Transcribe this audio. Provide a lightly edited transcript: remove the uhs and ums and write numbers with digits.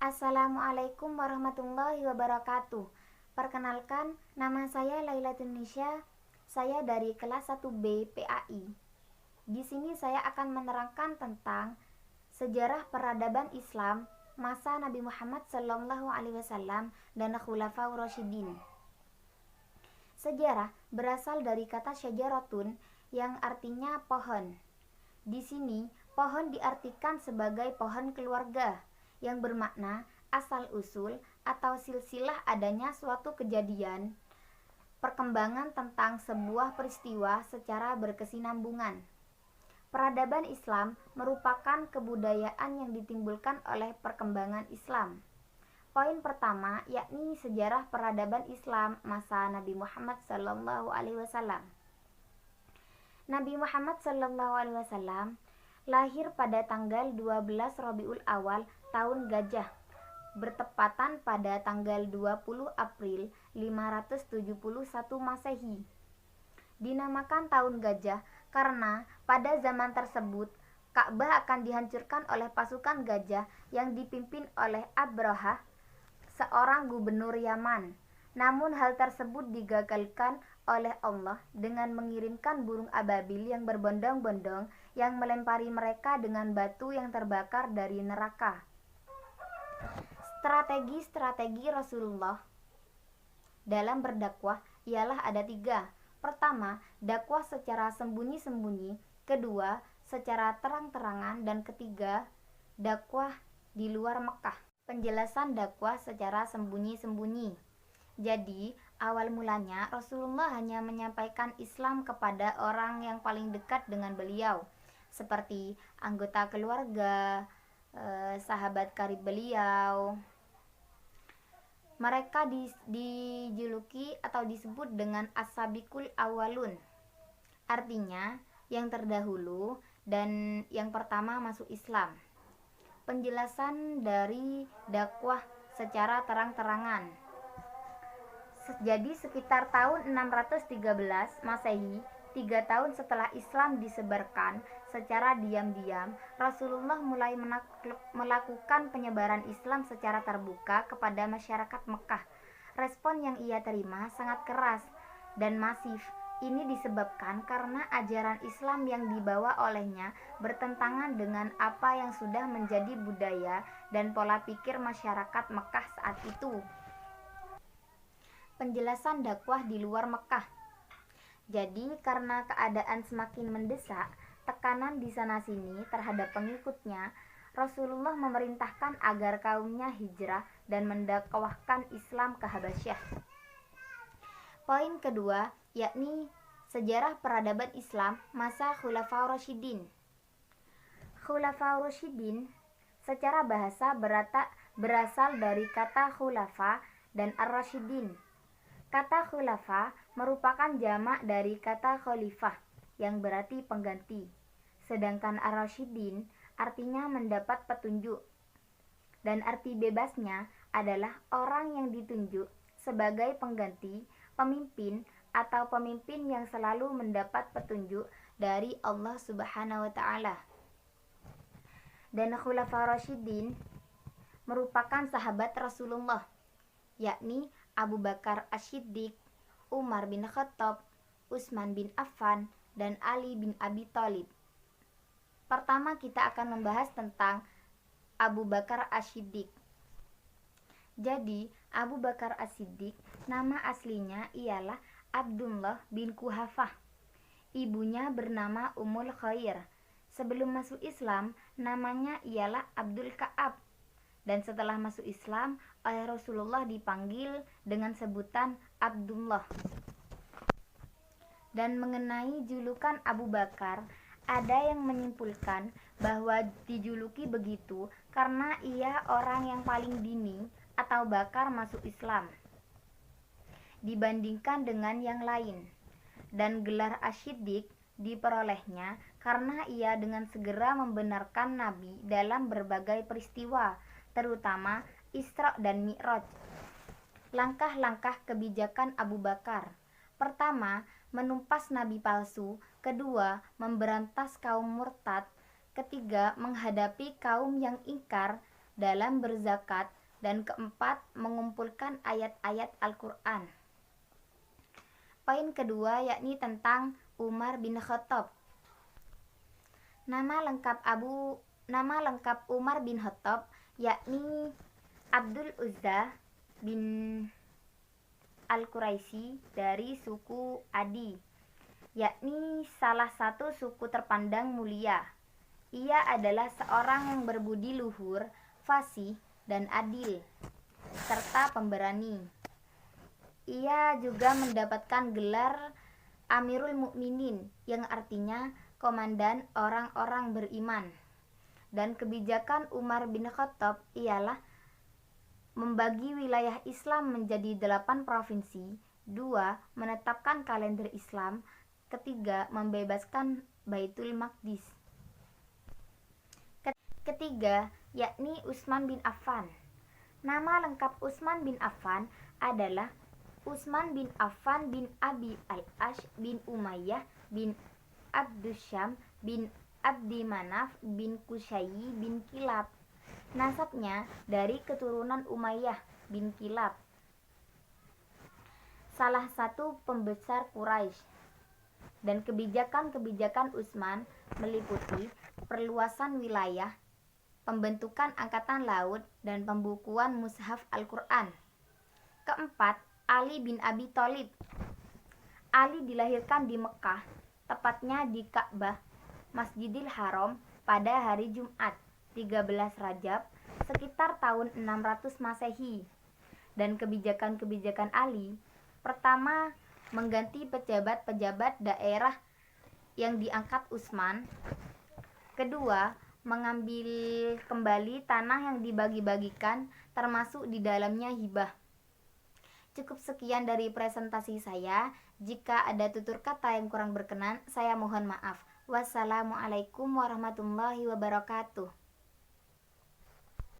Assalamualaikum warahmatullahi wabarakatuh. Perkenalkan, nama saya Laila Tunisha. Saya dari kelas 1B PAI. Di sini saya akan menerangkan tentang sejarah peradaban Islam masa Nabi Muhammad SAW dan Khulafaur Rasyidin. Sejarah berasal dari kata syajaratun yang artinya pohon. Di sini, pohon diartikan sebagai pohon keluarga yang bermakna asal-usul atau silsilah adanya suatu kejadian, perkembangan tentang sebuah peristiwa secara berkesinambungan. Peradaban Islam merupakan kebudayaan yang ditimbulkan oleh perkembangan Islam. Poin pertama yakni sejarah peradaban Islam masa Nabi Muhammad SAW. Nabi Muhammad SAW lahir pada tanggal 12 Rabiul Awal tahun Gajah, bertepatan pada tanggal 20 April 571 Masehi. Dinamakan tahun Gajah karena pada zaman tersebut Ka'bah akan dihancurkan oleh pasukan gajah yang dipimpin oleh Abrahah, seorang gubernur Yaman. Namun hal tersebut digagalkan oleh Allah dengan mengirimkan burung ababil yang berbondong-bondong yang melempari mereka dengan batu yang terbakar dari neraka. Strategi Rasulullah dalam berdakwah ialah ada 3. Pertama, dakwah secara sembunyi-sembunyi. Kedua, secara terang-terangan. Dan ketiga, dakwah di luar Mekah. Penjelasan dakwah secara sembunyi-sembunyi. Jadi, awal mulanya Rasulullah hanya menyampaikan Islam kepada orang yang paling dekat dengan beliau, seperti anggota keluarga, sahabat karib beliau. Mereka dijuluki atau disebut dengan as-sabiqul awwalun. Artinya, yang terdahulu dan yang pertama masuk Islam. Penjelasan dari dakwah secara terang-terangan. Jadi sekitar tahun 613 Masehi, 3 tahun setelah Islam disebarkan secara diam-diam, Rasulullah mulai melakukan penyebaran Islam secara terbuka kepada masyarakat Mekah. Respon yang ia terima sangat keras dan masif. Ini disebabkan karena ajaran Islam yang dibawa olehnya bertentangan dengan apa yang sudah menjadi budaya dan pola pikir masyarakat Mekah saat itu. Penjelasan dakwah di luar Mekah. Jadi karena keadaan semakin mendesak, tekanan di sana-sini terhadap pengikutnya, Rasulullah memerintahkan agar kaumnya hijrah dan mendakwahkan Islam ke Habasyah. Poin kedua yakni sejarah peradaban Islam masa Khulafaur Rasyidin. Khulafaur Rasyidin secara bahasa berasal dari kata khulafa dan ar-rasyidin. Kata khulafa merupakan jamak dari kata khalifah yang berarti pengganti. Sedangkan ar-rasyidin artinya mendapat petunjuk. Dan arti bebasnya adalah orang yang ditunjuk sebagai pengganti, pemimpin atau pemimpin yang selalu mendapat petunjuk dari Allah Subhanahu wa taala. Dan khulafa rasyidin merupakan sahabat Rasulullah, yakni Abu Bakar Asy-Syiddiq, Umar bin Khattab, Utsman bin Affan, dan Ali bin Abi Thalib. Pertama kita akan membahas tentang Abu Bakar Asy-Syiddiq. Jadi, Abu Bakar As-Siddiq nama aslinya ialah Abdullah bin Quhafah. Ibunya bernama Ummul Khair. Sebelum masuk Islam, namanya ialah Abdul Ka'ab. Dan setelah masuk Islam, oleh Rasulullah dipanggil dengan sebutan Abdullah. Dan mengenai julukan Abu Bakar, ada yang menyimpulkan bahwa dijuluki begitu karena ia orang yang paling dini atau bakar masuk Islam dibandingkan dengan yang lain. Dan gelar Asy-Syiddiq diperolehnya karena ia dengan segera membenarkan Nabi dalam berbagai peristiwa, terutama Isra dan Mi'raj. Langkah-langkah kebijakan Abu Bakar. Pertama, menumpas nabi palsu. Kedua, memberantas kaum murtad. Ketiga, menghadapi kaum yang ingkar dalam berzakat, dan keempat, mengumpulkan ayat-ayat Al-Quran. Poin kedua yakni tentang Umar bin Khattab. Nama lengkap Umar bin Khattab yakni Abdul Uzza bin Al-Quraisy dari suku Adi, yakni salah satu suku terpandang mulia. Ia adalah seorang yang berbudi luhur, fasih, dan adil, serta pemberani. Ia juga mendapatkan gelar Amirul Mukminin, yang artinya komandan orang-orang beriman. Dan kebijakan Umar bin Khattab ialah membagi wilayah Islam menjadi 8 provinsi, 2. Menetapkan kalender Islam, ketiga. Membebaskan Baitul Maqdis. Ketiga, yakni Utsman bin Affan. Nama lengkap Utsman bin Affan adalah Utsman bin Affan bin Abi al-Ash bin Umayyah bin Abdusyam bin Abdi Manaf bin Qusayy bin Kilab. Nasabnya dari keturunan Umayyah bin Kilab, salah satu pembesar Quraisy. Dan kebijakan-kebijakan Utsman meliputi perluasan wilayah, pembentukan angkatan laut, dan pembukuan mushaf Al-Quran. Keempat, Ali bin Abi Thalib. Ali dilahirkan di Mekah, tepatnya di Ka'bah, Masjidil Haram, pada hari Jumat 13 Rajab sekitar tahun 600 Masehi. Dan kebijakan-kebijakan Ali, pertama, mengganti pejabat-pejabat daerah yang diangkat Utsman. Kedua, mengambil kembali tanah yang dibagi-bagikan, termasuk di dalamnya hibah. Cukup sekian dari presentasi saya. Jika ada tutur kata yang kurang berkenan, saya mohon maaf. Wassalamualaikum warahmatullahi wabarakatuh.